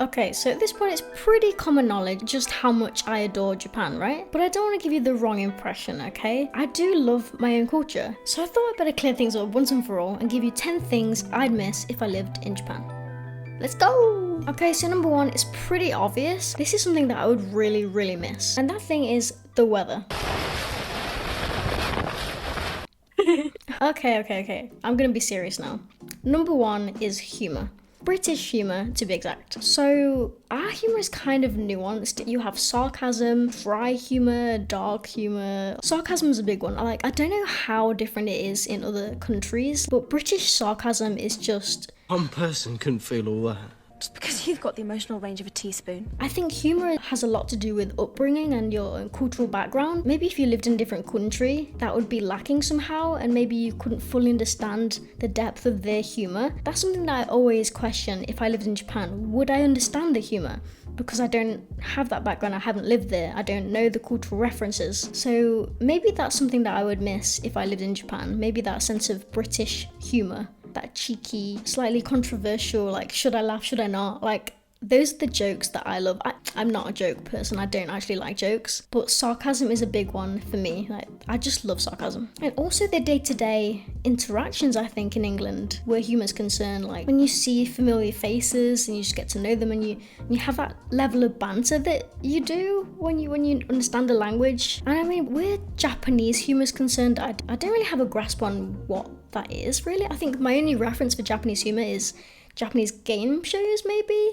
Okay, so at this point it's pretty common knowledge just how much I adore Japan, right? But I don't want to give you the wrong impression, okay? I do love my own culture, so I thought I'd better clear things up once and for all and give you 10 things I'd miss if I lived in Japan. Let's go! Okay, so number one is pretty obvious. This is something that I would really miss, and that thing is the weather. Okay. I'm gonna be serious now. Number one is humour. British humour, to be exact. So our humour is kind of nuanced. You have sarcasm, dry humour, dark humour. Sarcasm is a big one. I don't know how different it is in other countries, but British sarcasm is just... One person couldn't feel all that. Just because you've got the emotional range of a teaspoon. I think humour has a lot to do with upbringing and your cultural background. Maybe if you lived in a different country, that would be lacking somehow, and maybe you couldn't fully understand the depth of their humour. That's something that I always question if I lived in Japan. Would I understand the humour? Because I don't have that background, I haven't lived there, I don't know the cultural references. So maybe that's something that I would miss if I lived in Japan. Maybe that sense of British humour. That cheeky, slightly controversial, like, should I laugh, should I not? Like, those are the jokes that I love. I'm not a joke person, I don't actually like jokes, but sarcasm is a big one for me. Like, I just love sarcasm. And also the day-to-day interactions, I think, in England, where humour's concerned, like when you see familiar faces and you just get to know them, and you have that level of banter that you do when you understand the language. And I mean, where Japanese humour's concerned, I don't really have a grasp on what that is, really. I think my only reference for Japanese humour is Japanese game shows, maybe?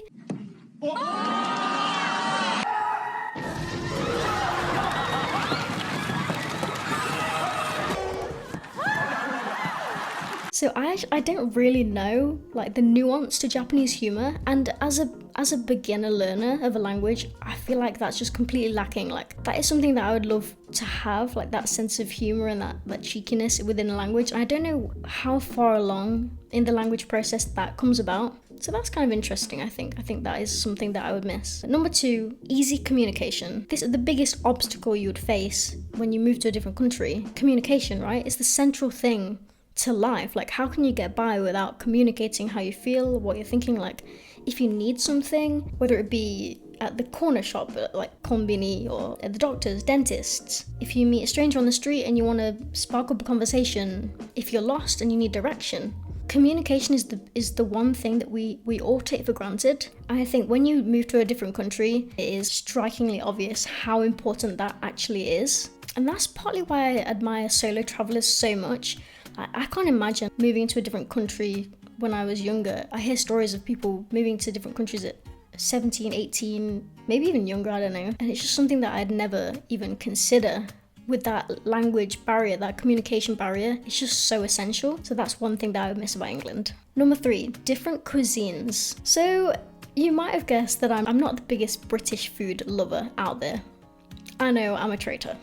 So I don't really know like the nuance to Japanese humour, and as a beginner learner of a language, I feel like that's just completely lacking. Like, that is something that I would love to have, like that sense of humour and that cheekiness within a language. And I don't know how far along in the language process that comes about. So that's kind of interesting, I think. I think that is something that I would miss. Number two, easy communication. This is the biggest obstacle you would face when you move to a different country. Communication, right? It's the central thing to life. Like, how can you get by without communicating how you feel, what you're thinking? Like, if you need something, whether it be at the corner shop, like konbini, or at the doctor's, dentists, if you meet a stranger on the street and you want to spark up a conversation, if you're lost and you need direction, communication is the one thing that we all take for granted. And I think when you move to a different country, it is strikingly obvious how important that actually is. And that's partly why I admire solo travelers so much. I can't imagine moving to a different country when I was younger. I hear stories of people moving to different countries at 17, 18, maybe even younger, I don't know. And it's just something that I'd never even consider. With that language barrier, that communication barrier, it's just so essential. So that's one thing that I would miss about England. Number three, different cuisines. So you might have guessed that I'm not the biggest British food lover out there. I know, I'm a traitor.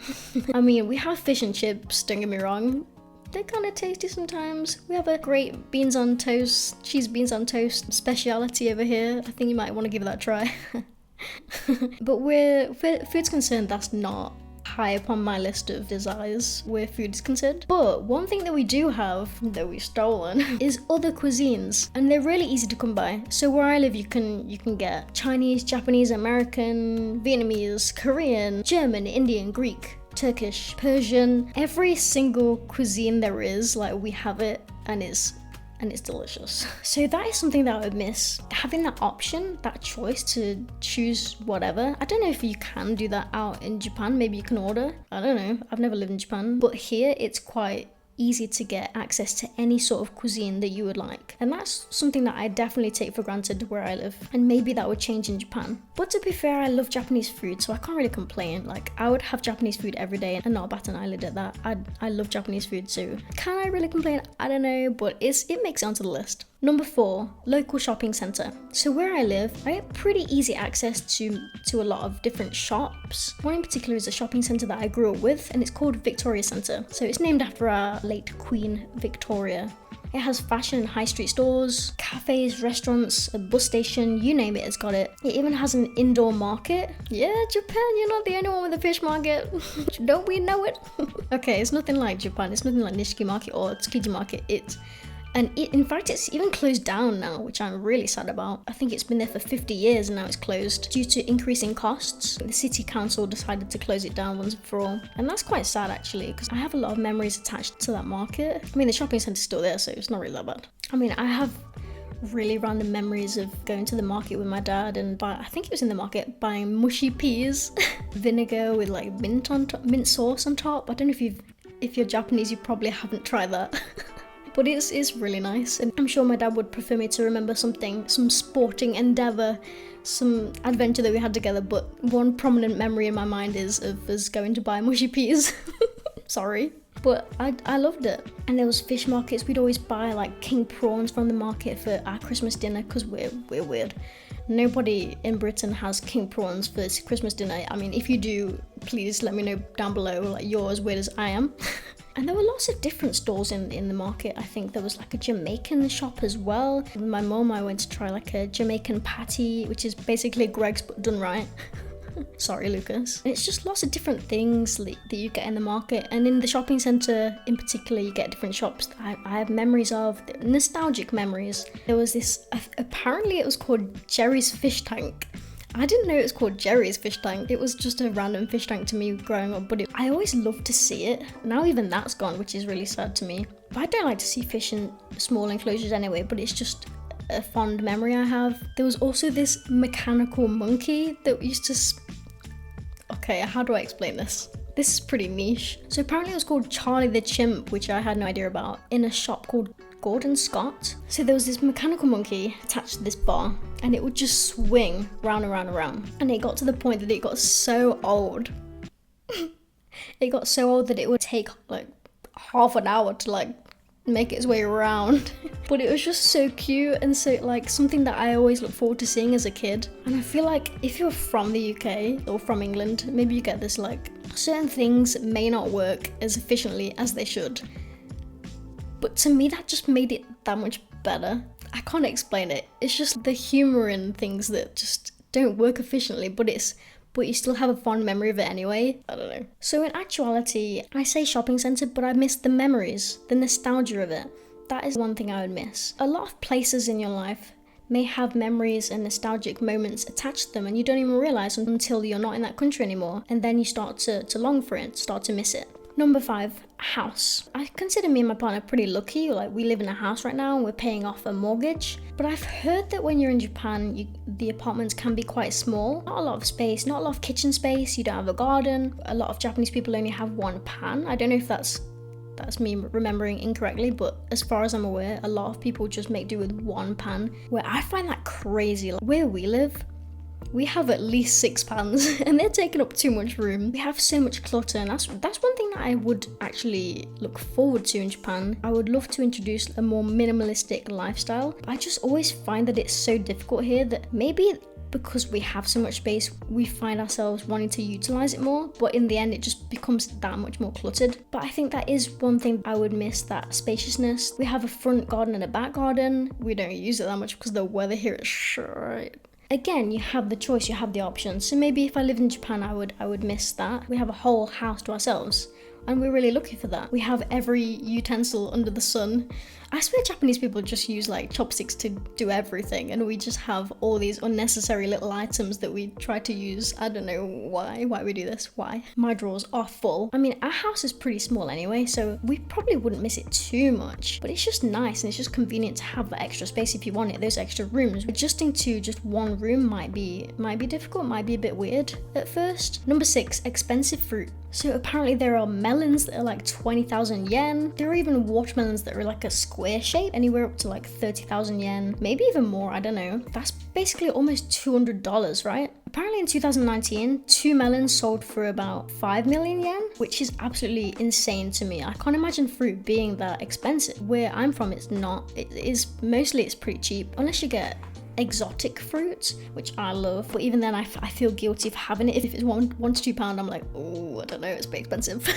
I mean, we have fish and chips, don't get me wrong. They're kind of tasty sometimes. We have a great beans on toast, cheese beans on toast speciality over here. I think you might want to give that a try. But where food's concerned, that's not high up on my list of desires where food is concerned. But one thing that we do have, that we've stolen, is other cuisines, and they're really easy to come by. So where I live, you can get Chinese, Japanese, American, Vietnamese, Korean, German, Indian, Greek, Turkish, Persian, every single cuisine there is, like, we have it, and it's delicious. So that is something that I would miss, having that option, that choice to choose whatever. I don't know if you can do that out in Japan. Maybe you can order, I don't know, I've never lived in Japan, but here it's quite easy to get access to any sort of cuisine that you would like, and that's something that I definitely take for granted where I live, and maybe that would change in Japan. But to be fair, I love Japanese food, so I can't really complain. Like, I would have Japanese food every day and not bat an eyelid at that. I love Japanese food, so can I really complain? I don't know, but it makes it onto the list. Number four, local shopping centre. So where I live, I get pretty easy access to a lot of different shops. One in particular is a shopping centre that I grew up with, and it's called Victoria Centre. So it's named after our late Queen Victoria. It has fashion and high street stores, cafes, restaurants, a bus station, you name it, it's got it. It even has an indoor market. Yeah, Japan, you're not the only one with a fish market. Don't we know it? Okay, it's nothing like Japan. It's nothing like Nishiki Market or Tsukiji Market. And in fact, it's even closed down now, which I'm really sad about. I think it's been there for 50 years and now it's closed due to increasing costs. The city council decided to close it down once and for all. And that's quite sad actually, because I have a lot of memories attached to that market. I mean, the shopping centre's still there, so it's not really that bad. I mean, I have really random memories of going to the market with my dad and I think it was in the market, buying mushy peas, vinegar with like mint sauce on top. I don't know if you're Japanese, you probably haven't tried that. But it's really nice, and I'm sure my dad would prefer me to remember something, some sporting endeavour, some adventure that we had together, but one prominent memory in my mind is of us going to buy mushy peas. Sorry. But I loved it. And there was fish markets. We'd always buy like king prawns from the market for our Christmas dinner, because we're weird. Nobody in Britain has king prawns for Christmas dinner. I mean, if you do, please let me know down below, like you're as weird as I am. And there were lots of different stalls in the market. I think there was like a Jamaican shop as well. With my mum, I went to try like a Jamaican patty, which is basically Greg's but done right. Sorry, Lucas. And it's just lots of different things that you get in the market. And in the shopping centre in particular, you get different shops that I have memories of, nostalgic memories. There was this, apparently it was called Jerry's Fish Tank. I didn't know it was called Jerry's Fish Tank. It was just a random fish tank to me growing up, but I always loved to see it. Now even that's gone, which is really sad to me. But I don't like to see fish in small enclosures anyway, but it's just a fond memory I have. There was also this mechanical monkey that used to... Okay, how do I explain this? This is pretty niche. So apparently it was called Charlie the Chimp, which I had no idea about, in a shop called Gordon Scott. So there was this mechanical monkey attached to this bar, and it would just swing round and round and round. And it got to the point that it got so old. It got so old that it would take like half an hour to like make its way around. But it was just so cute and so like something that I always look forward to seeing as a kid. And I feel like if you're from the UK or from England, maybe you get this, like certain things may not work as efficiently as they should. But to me, that just made it that much better. I can't explain it. It's just the humour in things that just don't work efficiently, but you still have a fond memory of it anyway. I don't know. So in actuality, I say shopping centre, but I miss the memories, the nostalgia of it. That is one thing I would miss. A lot of places in your life may have memories and nostalgic moments attached to them, and you don't even realise until you're not in that country anymore, and then you start to long for it, start to miss it. Number 5, house. I consider me and my partner pretty lucky. Like, we live in a house right now and we're paying off a mortgage. But I've heard that when you're in Japan, the apartments can be quite small. Not a lot of space, not a lot of kitchen space. You don't have a garden. A lot of Japanese people only have one pan. I don't know if that's me remembering incorrectly, but as far as I'm aware, a lot of people just make do with one pan. Where I find that crazy. Like, where we live, we have at least 6 pans and they're taking up too much room. We have so much clutter, and that's one thing that I would actually look forward to in Japan. I would love to introduce a more minimalistic lifestyle. I just always find that it's so difficult here that maybe because we have so much space, we find ourselves wanting to utilize it more, but in the end it just becomes that much more cluttered. But I think that is one thing I would miss, that spaciousness. We have a front garden and a back garden. We don't use it that much because the weather here is shit. Again, you have the choice, you have the option. So maybe if I lived in Japan, I would miss that. We have a whole house to ourselves, and we're really lucky for that. We have every utensil under the sun. I swear Japanese people just use like chopsticks to do everything, and we just have all these unnecessary little items that we try to use. I don't know why we do this, why? My drawers are full. I mean, our house is pretty small anyway, so we probably wouldn't miss it too much, but it's just nice and it's just convenient to have that extra space if you want it, those extra rooms. Adjusting to just one room might be difficult, might be a bit weird at first. Number 6, expensive fruit. So apparently there are melons that are like 20,000 yen. There are even watermelons that are like a square shape, anywhere up to like 30,000 yen, maybe even more, I don't know. That's basically almost $200, right? Apparently in 2019, 2 melons sold for about 5 million yen, which is absolutely insane to me. I can't imagine fruit being that expensive. Where I'm from, it's not. It's pretty cheap, unless you get exotic fruit, which I love, but even then I feel guilty of having it. If it's one to £2, I'm like, oh, I don't know, it's a bit expensive.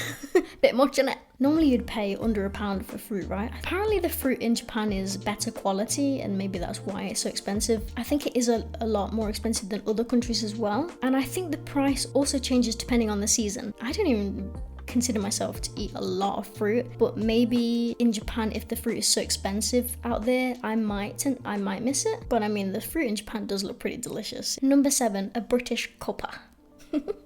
Bit much, innit? Normally you'd pay under £1 for fruit, right? Apparently the fruit in Japan is better quality, and maybe that's why it's so expensive. I think it is a lot more expensive than other countries as well, and I think the price also changes depending on the season. I don't even consider myself to eat a lot of fruit, but maybe in Japan, if the fruit is so expensive out there, I might miss it. But I mean, the fruit in Japan does look pretty delicious. Number 7, a British cuppa.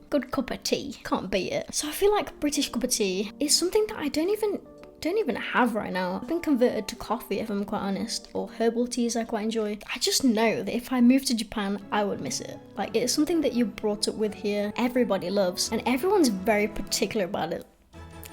Good cup of tea, can't beat it. So I feel like British cup of tea is something that I don't even have right now. I've been converted to coffee, if I'm quite honest, or herbal teas I quite enjoy. I just know that if I moved to Japan, I would miss it. Like, it's something that you're brought up with here, everybody loves, and everyone's very particular about it.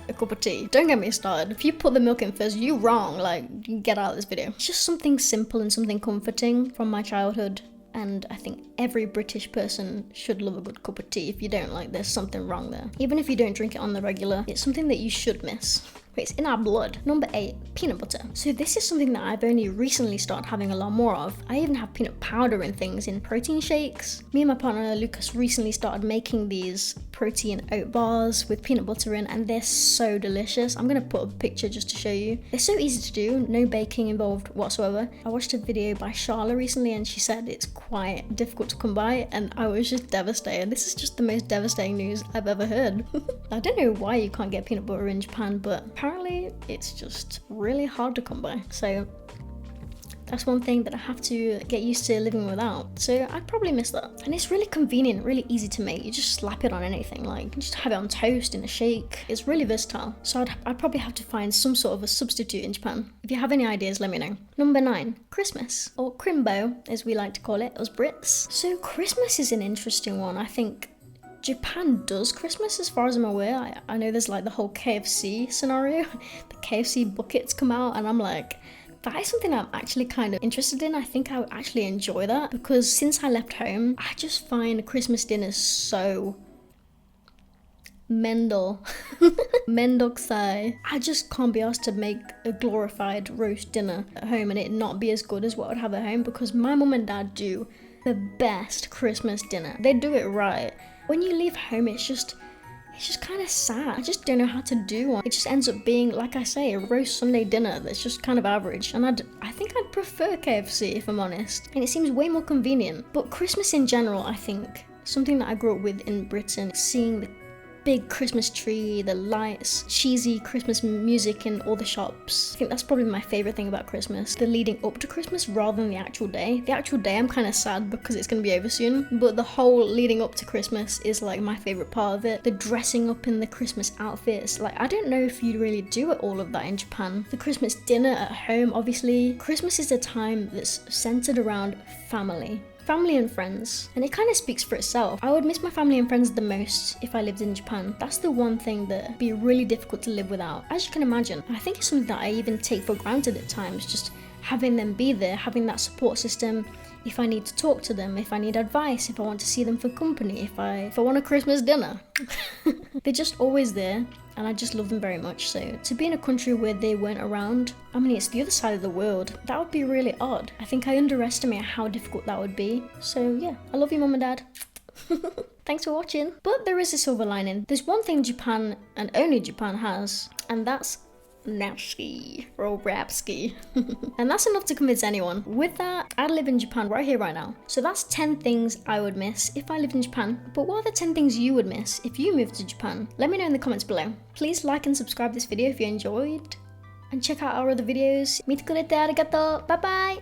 A cup of tea. Don't get me started. If you put the milk in first, you're wrong. Like, get out of this video. It's just something simple and something comforting from my childhood. And I think every British person should love a good cup of tea. If you don't, like, there's something wrong there. Even if you don't drink it on the regular, it's something that you should miss. It's in our blood. Number 8, peanut butter. So this is something that I've only recently started having a lot more of. I even have peanut powder and things in protein shakes. Me and my partner Lucas recently started making these protein oat bars with peanut butter in, and they're so delicious. I'm gonna put a picture just to show you. They're so easy to do, no baking involved whatsoever. I watched a video by Charla recently and she said it's quite difficult to come by, and I was just devastated. This is just the most devastating news I've ever heard. I don't know why you can't get peanut butter in Japan, but apparently it's just really hard to come by. So that's one thing that I have to get used to living without. So I probably miss that. And it's really convenient, really easy to make. You just slap it on anything, like just have it on toast, in a shake. It's really versatile. So I'd probably have to find some sort of a substitute in Japan. If you have any ideas, let me know. Number 9, Christmas, or Crimbo, as we like to call it, us Brits. So Christmas is an interesting one. I think Japan does Christmas as far as I'm aware. I know there's like the whole KFC scenario. The KFC buckets come out and I'm like, that is something I'm actually kind of interested in. I think I would actually enjoy that, because since I left home, I just find Christmas dinners so mendokusai. I just can't be asked to make a glorified roast dinner at home and it not be as good as what I'd have at home, because my mum and dad do the best Christmas dinner. They do it right. When you leave home, it's just kind of sad. I just don't know how to do one. It just ends up being, like I say, a roast Sunday dinner that's just kind of average. And I think I'd prefer KFC, if I'm honest. And it seems way more convenient. But Christmas in general, I think, something that I grew up with in Britain, seeing the big Christmas tree, the lights, cheesy Christmas music in all the shops. I think that's probably my favorite thing about Christmas, the leading up to Christmas rather than the actual day. The actual day I'm kind of sad because it's going to be over soon, but the whole leading up to Christmas is like my favorite part of it. The dressing up in the Christmas outfits, like I don't know if you really do all of that in Japan. The Christmas dinner at home, obviously. Christmas is a time that's centered around family and friends, and it kind of speaks for itself. I would miss my family and friends the most if I lived in Japan. That's the one thing that'd be really difficult to live without, as you can imagine. I think it's something that I even take for granted at times, just having them be there, having that support system. If I need to talk to them, if I need advice, if I want to see them for company, if I want a Christmas dinner. They're just always there, and I just love them very much. So to be in a country where they weren't around, I mean, it's the other side of the world. That would be really odd. I think I underestimate how difficult that would be. So yeah, I love you, Mum and Dad. Thanks for watching. But there is a silver lining. There's one thing Japan, and only Japan, has, and that's Natsuki or Rapski. And that's enough to convince anyone. With that, I live in Japan right here, right now. So that's 10 things I would miss if I lived in Japan. But what are the 10 things you would miss if you moved to Japan? Let me know in the comments below. Please like and subscribe this video if you enjoyed. And check out our other videos. Mite kurete arigato. Bye bye.